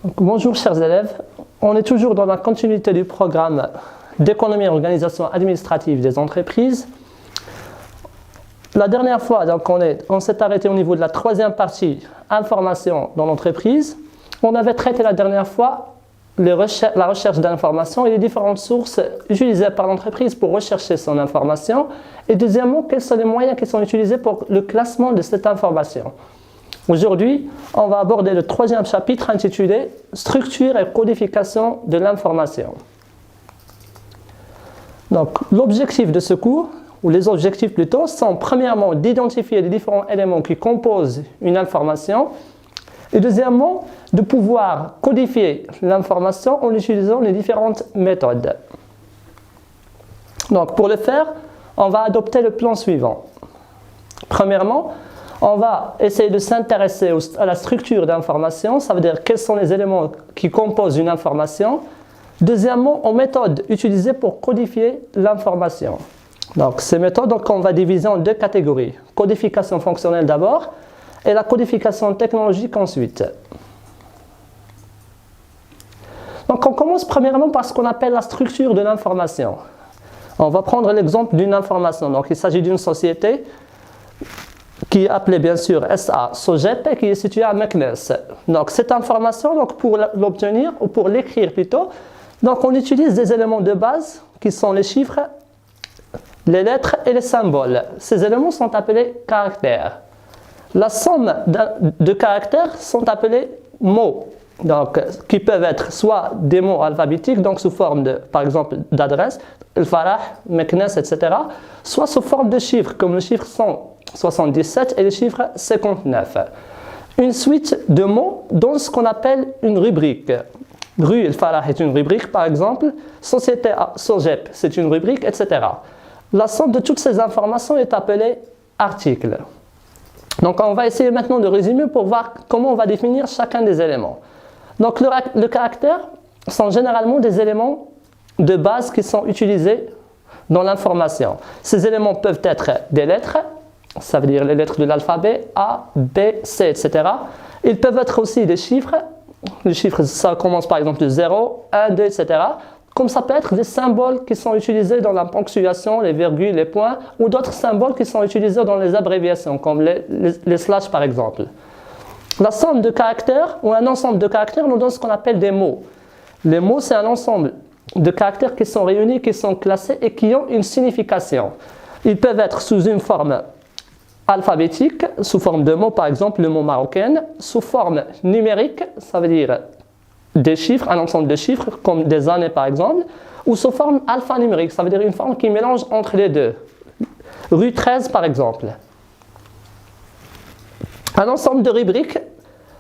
Bonjour chers élèves, on est toujours dans la continuité du programme d'économie et organisation administrative des entreprises. La dernière fois, donc, on s'est arrêté au niveau de la troisième partie, information dans l'entreprise. On avait traité la dernière fois la recherche d'informations et les différentes sources utilisées par l'entreprise pour rechercher son information. Et deuxièmement, quels sont les moyens qui sont utilisés pour le classement de cette information. Aujourd'hui, on va aborder le troisième chapitre intitulé « Structure et codification de l'information ». Donc, l'objectif de ce cours, ou les objectifs plutôt, sont premièrement d'identifier les différents éléments qui composent une information et deuxièmement, de pouvoir codifier l'information en utilisant les différentes méthodes. Donc, pour le faire, on va adopter le plan suivant. Premièrement, on va essayer de s'intéresser à la structure d'information, ça veut dire quels sont les éléments qui composent une information. Deuxièmement, aux méthodes utilisées pour codifier l'information. Donc, ces méthodes, donc, on va diviser en deux catégories. Codification fonctionnelle d'abord et la codification technologique ensuite. Donc, on commence premièrement par ce qu'on appelle la structure de l'information. On va prendre l'exemple d'une information. Donc, il s'agit d'une société qui est appelée bien sûr SA Sogep et qui est située à Meknes. Donc, cette information, donc, pour l'obtenir, ou pour l'écrire plutôt, donc, on utilise des éléments de base qui sont les chiffres, les lettres et les symboles. Ces éléments sont appelés caractères. La somme de caractères sont appelés mots, donc, qui peuvent être soit des mots alphabétiques, donc sous forme de, par exemple, d'adresse, El Farah, Meknes, etc., soit sous forme de chiffres, comme le chiffre 177 et le chiffre 59. Une suite de mots dans ce qu'on appelle une rubrique. Rue El Farah est une rubrique, par exemple, Société Sogep, c'est une rubrique, etc. La somme de toutes ces informations est appelée article. Donc, on va essayer maintenant de résumer pour voir comment on va définir chacun des éléments. Donc, le caractère sont généralement des éléments de base qui sont utilisés dans l'information. Ces éléments peuvent être des lettres, ça veut dire les lettres de l'alphabet, A, B, C, etc. Ils peuvent être aussi des chiffres. Les chiffres, ça commence par exemple de 0, 1, 2, etc. Comme ça peut être des symboles qui sont utilisés dans la ponctuation, les virgules, les points, ou d'autres symboles qui sont utilisés dans les abréviations, comme les slash par exemple. La somme de caractères, ou un ensemble de caractères, nous donne ce qu'on appelle des mots. Les mots, c'est un ensemble de caractères qui sont réunis, qui sont classés et qui ont une signification. Ils peuvent être sous une forme alphabétique, sous forme de mots, par exemple le mot marocain, sous forme numérique, ça veut dire des chiffres, un ensemble de chiffres, comme des années par exemple, ou sous forme alphanumérique, ça veut dire une forme qui mélange entre les deux. Rue 13 par exemple. Un ensemble de rubriques,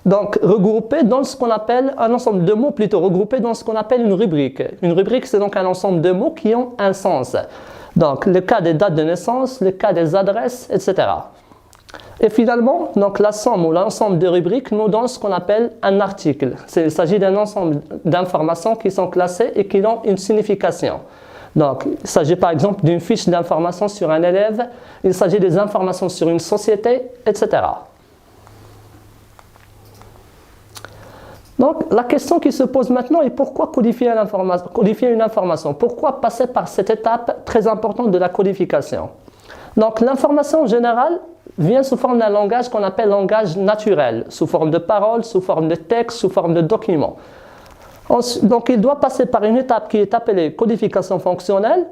donc regroupés dans ce qu'on appelle, un ensemble de mots plutôt regroupés dans ce qu'on appelle une rubrique. Une rubrique, c'est donc un ensemble de mots qui ont un sens. Donc le cas des dates de naissance, le cas des adresses, etc. Et finalement, donc, la somme ou l'ensemble de rubriques nous donne ce qu'on appelle un article. Il s'agit d'un ensemble d'informations qui sont classées et qui ont une signification. Donc, il s'agit par exemple d'une fiche d'information sur un élève, il s'agit des informations sur une société, etc. Donc, la question qui se pose maintenant est pourquoi codifier une information? Pourquoi passer par cette étape très importante de la codification? Donc, l'information en général vient sous forme d'un langage qu'on appelle langage naturel, sous forme de paroles, sous forme de texte, sous forme de documents. Donc, il doit passer par une étape qui est appelée codification fonctionnelle.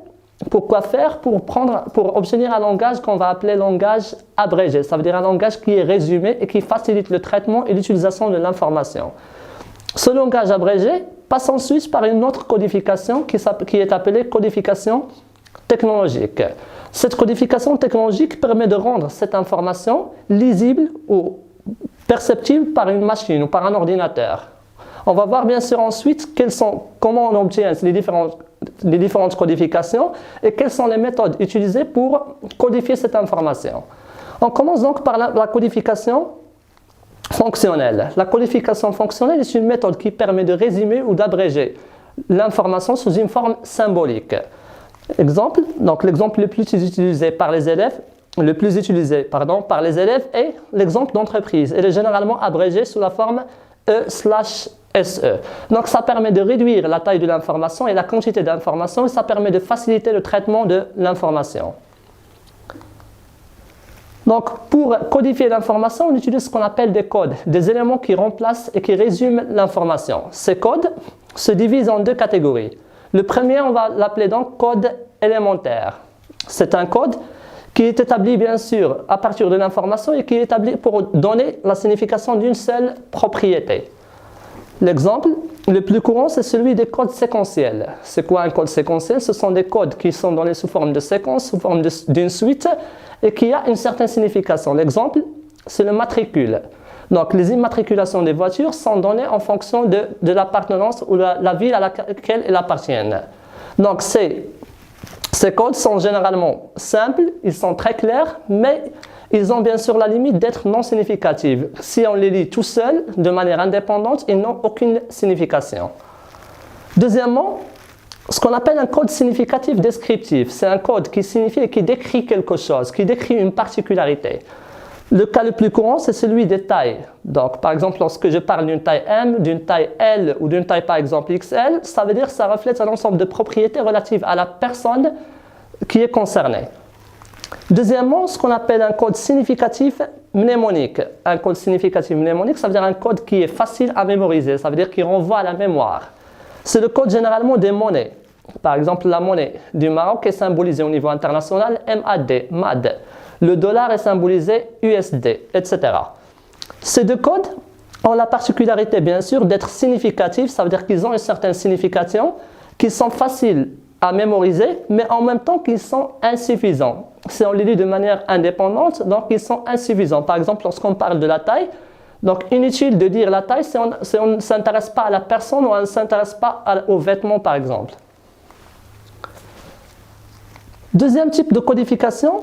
Pourquoi faire? Pour obtenir un langage qu'on va appeler langage abrégé. Ça veut dire un langage qui est résumé et qui facilite le traitement et l'utilisation de l'information. Ce langage abrégé passe ensuite par une autre codification qui est appelée codification technologique. Cette codification technologique permet de rendre cette information lisible ou perceptible par une machine ou par un ordinateur. On va voir bien sûr ensuite comment on obtient les différentes codifications et quelles sont les méthodes utilisées pour codifier cette information. On commence donc par la codification fonctionnelle. La codification fonctionnelle est une méthode qui permet de résumer ou d'abréger l'information sous une forme symbolique. Exemple, donc l'exemple le plus utilisé par les élèves est l'exemple d'entreprise. Elle est généralement abrégée sous la forme E/SE. Donc ça permet de réduire la taille de l'information et la quantité d'information et ça permet de faciliter le traitement de l'information. Donc pour codifier l'information, on utilise ce qu'on appelle des codes, des éléments qui remplacent et qui résument l'information. Ces codes se divisent en deux catégories. Le premier, on va l'appeler donc code élémentaire. C'est un code qui est établi bien sûr à partir de l'information et qui est établi pour donner la signification d'une seule propriété. L'exemple le plus courant, c'est celui des codes séquentiels. C'est quoi un code séquentiel? Ce sont des codes qui sont donnés sous forme de séquence, sous forme d'une suite et qui a une certaine signification. L'exemple, c'est le matricule. Donc les immatriculations des voitures sont données en fonction de l'appartenance ou la ville à laquelle elles appartiennent. Donc ces codes sont généralement simples, ils sont très clairs, mais ils ont bien sûr la limite d'être non significatifs. Si on les lit tout seul, de manière indépendante, ils n'ont aucune signification. Deuxièmement, ce qu'on appelle un code significatif descriptif, c'est un code qui signifie et qui décrit quelque chose, qui décrit une particularité. Le cas le plus courant, c'est celui des tailles. Donc, par exemple, lorsque je parle d'une taille M, d'une taille L ou d'une taille par exemple XL, ça veut dire que ça reflète un ensemble de propriétés relatives à la personne qui est concernée. Deuxièmement, ce qu'on appelle un code significatif mnémonique. Un code significatif mnémonique, ça veut dire un code qui est facile à mémoriser, ça veut dire qu'il renvoie à la mémoire. C'est le code généralement des monnaies. Par exemple, la monnaie du Maroc est symbolisée au niveau international MAD. Le dollar est symbolisé USD, etc. Ces deux codes ont la particularité, bien sûr, d'être significatifs, ça veut dire qu'ils ont une certaine signification, qui sont faciles à mémoriser, mais en même temps qu'ils sont insuffisants. Si on les lit de manière indépendante, donc ils sont insuffisants. Par exemple, lorsqu'on parle de la taille, donc inutile de dire la taille si on ne s'intéresse pas à la personne ou on ne s'intéresse pas aux vêtements, par exemple. Deuxième type de codification,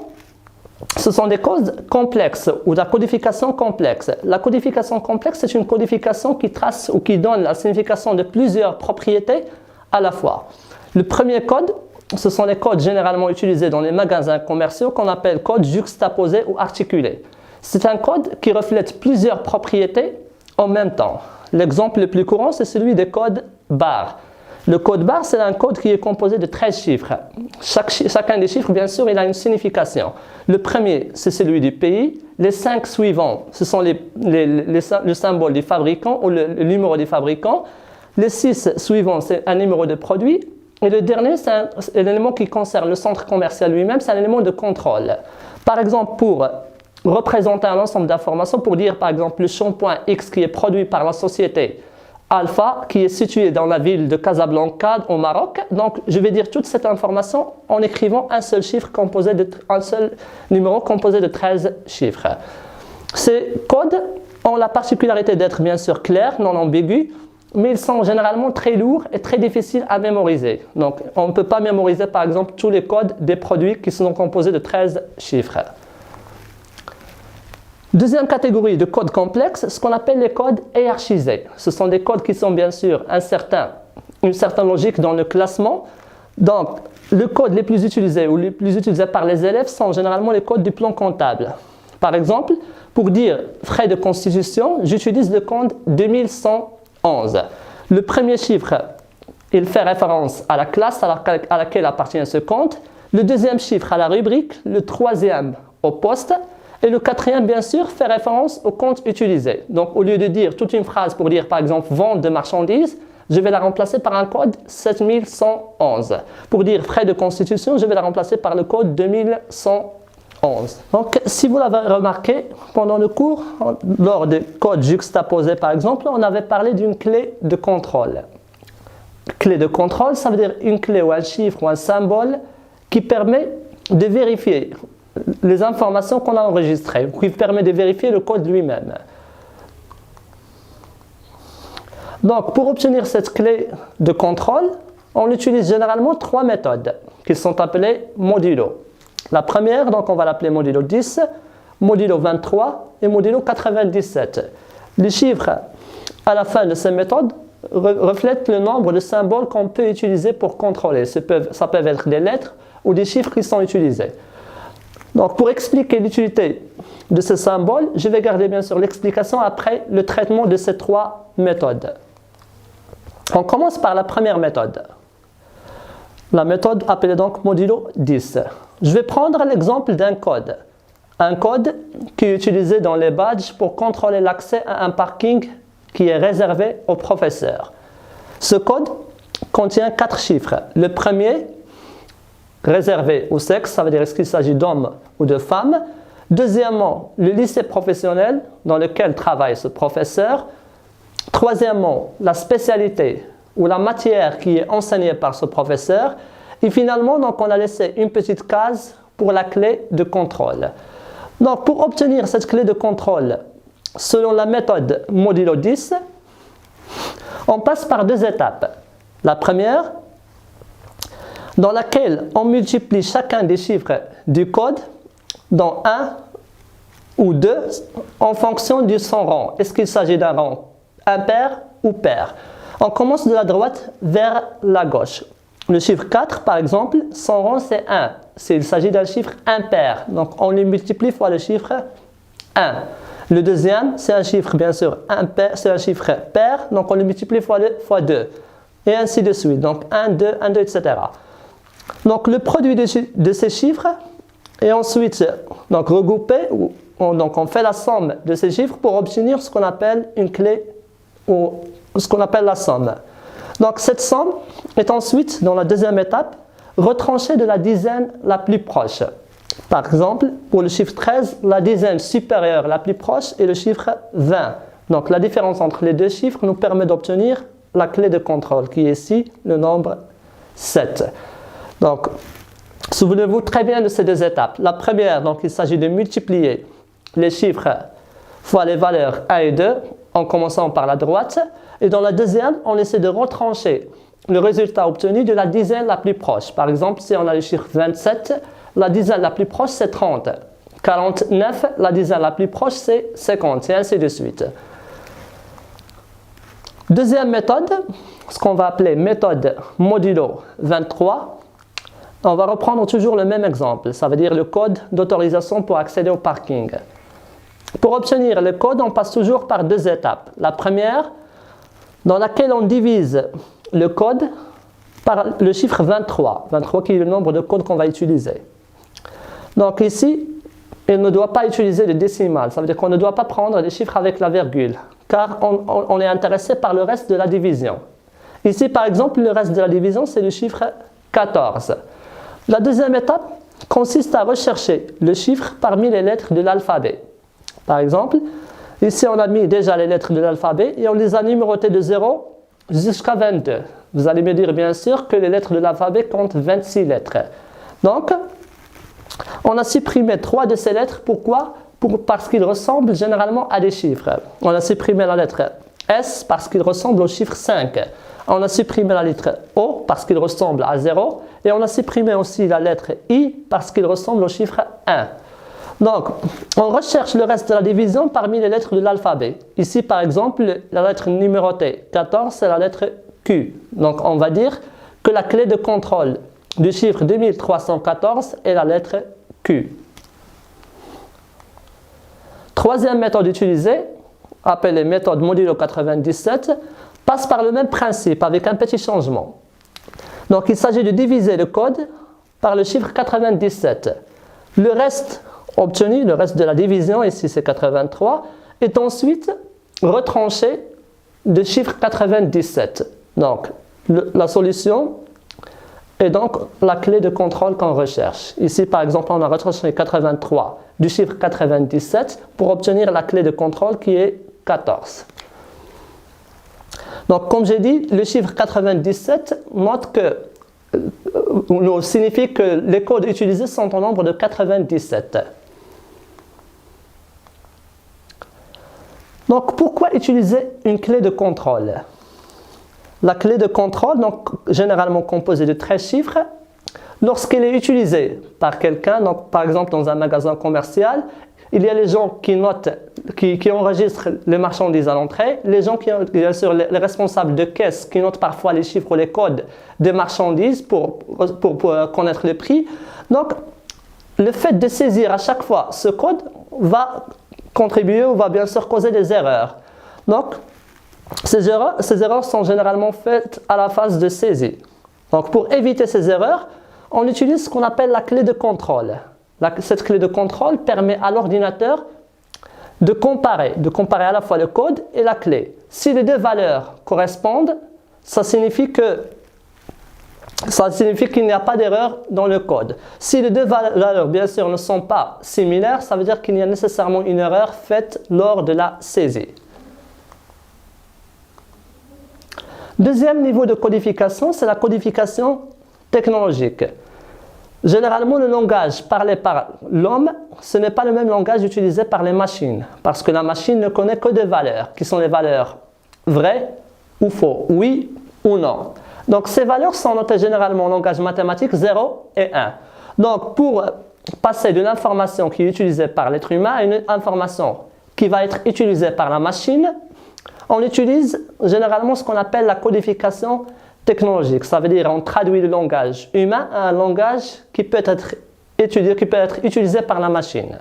ce sont des codes complexes ou de la codification complexe. La codification complexe, c'est une codification qui trace ou qui donne la signification de plusieurs propriétés à la fois. Le premier code, ce sont les codes généralement utilisés dans les magasins commerciaux qu'on appelle codes juxtaposés ou articulés. C'est un code qui reflète plusieurs propriétés en même temps. L'exemple le plus courant, c'est celui des codes barres. Le code barre, c'est un code qui est composé de 13 chiffres. Chacun des chiffres, bien sûr, il a une signification. Le premier, c'est celui du pays. Les 5 suivants, ce sont le symbole du fabricant ou le numéro du fabricant. Les 6 suivants, c'est un numéro de produit. Et le dernier, c'est un élément qui concerne le centre commercial lui-même, c'est un élément de contrôle. Par exemple, pour représenter un ensemble d'informations, pour dire par exemple le shampoing X qui est produit par la société Alpha, qui est située dans la ville de Casablanca au Maroc. Donc, je vais dire toute cette information en écrivant un seul numéro composé de 13 chiffres. Ces codes ont la particularité d'être bien sûr clairs, non ambigus, mais ils sont généralement très lourds et très difficiles à mémoriser. Donc, on ne peut pas mémoriser par exemple tous les codes des produits qui sont composés de 13 chiffres. Deuxième catégorie de codes complexes, ce qu'on appelle les codes hiérarchisés. Ce sont des codes qui sont bien sûr une certaine logique dans le classement. Donc, les codes les plus utilisés ou les plus utilisés par les élèves sont généralement les codes du plan comptable. Par exemple, pour dire frais de constitution, j'utilise le code 2111. Le premier chiffre, il fait référence à la classe à laquelle appartient ce compte. Le deuxième chiffre à la rubrique, le troisième au poste. Et le quatrième, bien sûr, fait référence au compte utilisé. Donc, au lieu de dire toute une phrase pour dire, par exemple, vente de marchandises, je vais la remplacer par un code 7111. Pour dire frais de constitution, je vais la remplacer par le code 2111. Donc, si vous l'avez remarqué, pendant le cours, lors des codes juxtaposés, par exemple, on avait parlé d'une clé de contrôle. Clé de contrôle, ça veut dire une clé ou un chiffre ou un symbole qui permet de vérifier les informations qu'on a enregistrées, qui permet de vérifier le code lui-même. Donc, pour obtenir cette clé de contrôle, on utilise généralement 3 méthodes qui sont appelées modulo. La première, donc on va l'appeler modulo 10, modulo 23 et modulo 97. Les chiffres à la fin de ces méthodes reflètent le nombre de symboles qu'on peut utiliser pour contrôler. Ça peut être des lettres ou des chiffres qui sont utilisés. Donc, pour expliquer l'utilité de ce symbole, je vais garder bien sûr l'explication après le traitement de ces trois méthodes. On commence par la première méthode. La méthode appelée donc modulo 10. Je vais prendre l'exemple d'un code. Un code qui est utilisé dans les badges pour contrôler l'accès à un parking qui est réservé aux professeurs. Ce code contient 4 chiffres. Le premier, réservé au sexe, ça veut dire est-ce qu'il s'agit d'hommes ou de femmes. Deuxièmement, le lycée professionnel dans lequel travaille ce professeur. Troisièmement, la spécialité ou la matière qui est enseignée par ce professeur. Et finalement, donc, on a laissé une petite case pour la clé de contrôle. Donc, pour obtenir cette clé de contrôle, selon la méthode modulo 10, on passe par 2 étapes. La première, dans laquelle on multiplie chacun des chiffres du code dans 1 ou 2 en fonction de son rang. Est-ce qu'il s'agit d'un rang impair ou pair? On commence de la droite vers la gauche. Le chiffre 4, par exemple, son rang c'est 1. S'il s'agit d'un chiffre impair, donc on le multiplie fois le chiffre 1. Le deuxième, c'est un chiffre bien sûr impair, c'est un chiffre pair, donc on le multiplie fois 2. Et ainsi de suite, donc 1, 2, 1, 2, etc. Donc le produit de ces chiffres est ensuite donc, regroupé, donc on fait la somme de ces chiffres pour obtenir ce qu'on appelle une clé ou ce qu'on appelle la somme. Donc cette somme est ensuite, dans la deuxième étape, retranchée de la dizaine la plus proche. Par exemple, pour le chiffre 13, la dizaine supérieure la plus proche est le chiffre 20. Donc la différence entre les deux chiffres nous permet d'obtenir la clé de contrôle, qui est ici le nombre 7. Donc, souvenez-vous très bien de ces 2 étapes. La première, donc il s'agit de multiplier les chiffres fois les valeurs 1 et 2, en commençant par la droite. Et dans la deuxième, on essaie de retrancher le résultat obtenu de la dizaine la plus proche. Par exemple, si on a le chiffre 27, la dizaine la plus proche c'est 30. 49, la dizaine la plus proche c'est 50, et ainsi de suite. Deuxième méthode, ce qu'on va appeler méthode modulo 23. On va reprendre toujours le même exemple, ça veut dire le code d'autorisation pour accéder au parking. Pour obtenir le code, on passe toujours par 2 étapes. La première, dans laquelle on divise le code par le chiffre 23. 23 qui est le nombre de codes qu'on va utiliser. Donc ici, il ne doit pas utiliser le décimal. Ça veut dire qu'on ne doit pas prendre les chiffres avec la virgule, car on est intéressé par le reste de la division. Ici, par exemple, le reste de la division, c'est le chiffre 14. La deuxième étape consiste à rechercher le chiffre parmi les lettres de l'alphabet. Par exemple, ici on a mis déjà les lettres de l'alphabet et on les a numérotées de 0 jusqu'à 22. Vous allez me dire bien sûr que les lettres de l'alphabet comptent 26 lettres. Donc, on a supprimé 3 de ces lettres. Pourquoi? Parce qu'ils ressemblent généralement à des chiffres. On a supprimé la lettre S parce qu'il ressemble au chiffre 5. On a supprimé la lettre O parce qu'il ressemble à 0. Et on a supprimé aussi la lettre I parce qu'il ressemble au chiffre 1. Donc, on recherche le reste de la division parmi les lettres de l'alphabet. Ici, par exemple, la lettre numérotée 14, c'est la lettre Q. Donc, on va dire que la clé de contrôle du chiffre 2314 est la lettre Q. Troisième méthode utilisée, appelée méthode modulo 97, passe par le même principe avec un petit changement. Donc, il s'agit de diviser le code par le chiffre 97. Le reste obtenu, le reste de la division, ici c'est 83, est ensuite retranché du chiffre 97. Donc, la solution est donc la clé de contrôle qu'on recherche. Ici, par exemple, on a retranché 83 du chiffre 97 pour obtenir la clé de contrôle qui est 14. Donc, comme j'ai dit, le chiffre 97 signifie que les codes utilisés sont au nombre de 97. Donc, pourquoi utiliser une clé de contrôle? La clé de contrôle, donc, généralement composée de 13 chiffres, lorsqu'elle est utilisée par quelqu'un, donc par exemple dans un magasin commercial, il y a les gens qui notent, qui enregistrent les marchandises à l'entrée, les gens qui, bien sûr, les responsables de caisse qui notent parfois les chiffres ou les codes des marchandises pour connaître les prix. Donc, le fait de saisir à chaque fois ce code va contribuer ou va bien sûr causer des erreurs. Donc, ces erreurs sont généralement faites à la phase de saisie. Donc, pour éviter ces erreurs, on utilise ce qu'on appelle la clé de contrôle. Cette clé de contrôle permet à l'ordinateur de comparer à la fois le code et la clé. Si les deux valeurs correspondent, ça signifie qu'il n'y a pas d'erreur dans le code. Si les deux valeurs, bien sûr, ne sont pas similaires, ça veut dire qu'il y a nécessairement une erreur faite lors de la saisie. Deuxième niveau de codification, c'est la codification technologique. Généralement, le langage parlé par l'homme, ce n'est pas le même langage utilisé par les machines, parce que la machine ne connaît que deux valeurs, qui sont les valeurs vraies ou faux, oui ou non. Donc, ces valeurs sont notées généralement en langage mathématique 0 et 1. Donc, pour passer d'une information qui est utilisée par l'être humain à une information qui va être utilisée par la machine, on utilise généralement ce qu'on appelle la codification technologique. Ça veut dire qu'on traduit le langage humain à un langage qui peut être utilisé par la machine.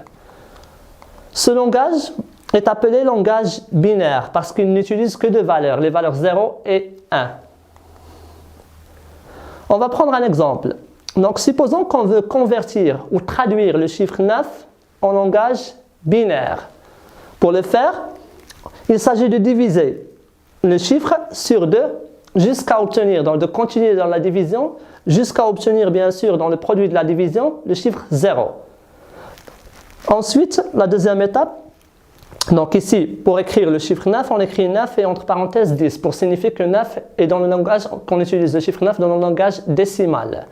Ce langage est appelé langage binaire parce qu'il n'utilise que deux valeurs, les valeurs 0 et 1. On va prendre un exemple. Donc, supposons qu'on veut convertir ou traduire le chiffre 9 en langage binaire. Pour le faire, il s'agit de diviser le chiffre sur 2 jusqu'à obtenir, donc de continuer dans la division, jusqu'à obtenir bien sûr dans le produit de la division le chiffre 0. Ensuite, la deuxième étape, donc ici, pour écrire le chiffre 9, on écrit 9 et entre parenthèses 10 pour signifier que 9 est dans le langage, qu'on utilise le chiffre 9 dans le langage décimal.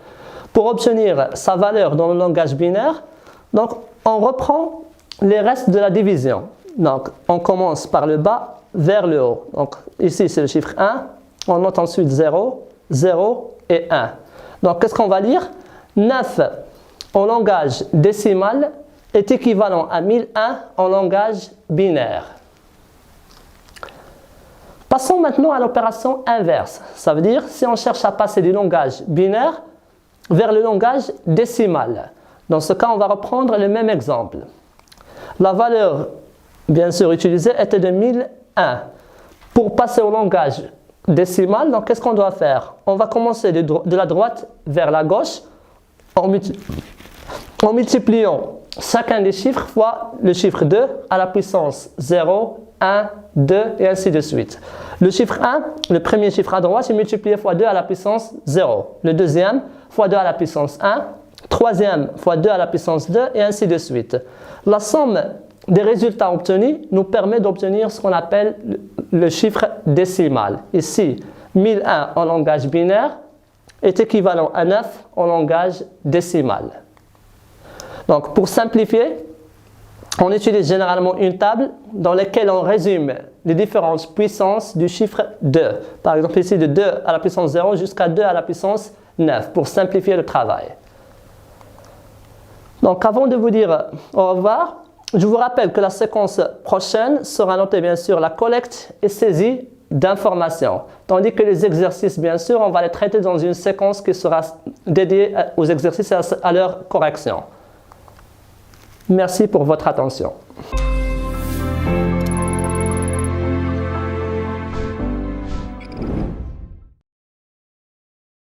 Pour obtenir sa valeur dans le langage binaire, donc on reprend les restes de la division. Donc, on commence par le bas vers le haut. Donc, ici, c'est le chiffre 1. On note ensuite 0, 0 et 1. Donc, qu'est-ce qu'on va lire? 9 en langage décimal est équivalent à 1001 en langage binaire. Passons maintenant à l'opération inverse. Ça veut dire, si on cherche à passer du langage binaire vers le langage décimal. Dans ce cas, on va reprendre le même exemple. La valeur bien sûr utilisée était de 1001. Pour passer au langage décimal, donc qu'est-ce qu'on doit faire? On va commencer de la droite vers la gauche en multipliant chacun des chiffres fois le chiffre 2 à la puissance 0, 1, 2 et ainsi de suite. Le chiffre 1, le premier chiffre à droite, est multiplié fois 2 à la puissance 0. Le deuxième fois 2 à la puissance 1. Troisième fois 2 à la puissance 2 et ainsi de suite. La somme des résultats obtenus nous permet d'obtenir ce qu'on appelle le chiffre décimal. Ici, 1001 en langage binaire est équivalent à 9 en langage décimal. Donc, pour simplifier, on utilise généralement une table dans laquelle on résume les différentes puissances du chiffre 2. Par exemple, ici de 2 à la puissance 0 jusqu'à 2 à la puissance 9 pour simplifier le travail. Donc, avant de vous dire au revoir, je vous rappelle que la séquence prochaine sera notée bien sûr la collecte et saisie d'informations. Tandis que les exercices, bien sûr, on va les traiter dans une séquence qui sera dédiée aux exercices et à leur correction. Merci pour votre attention.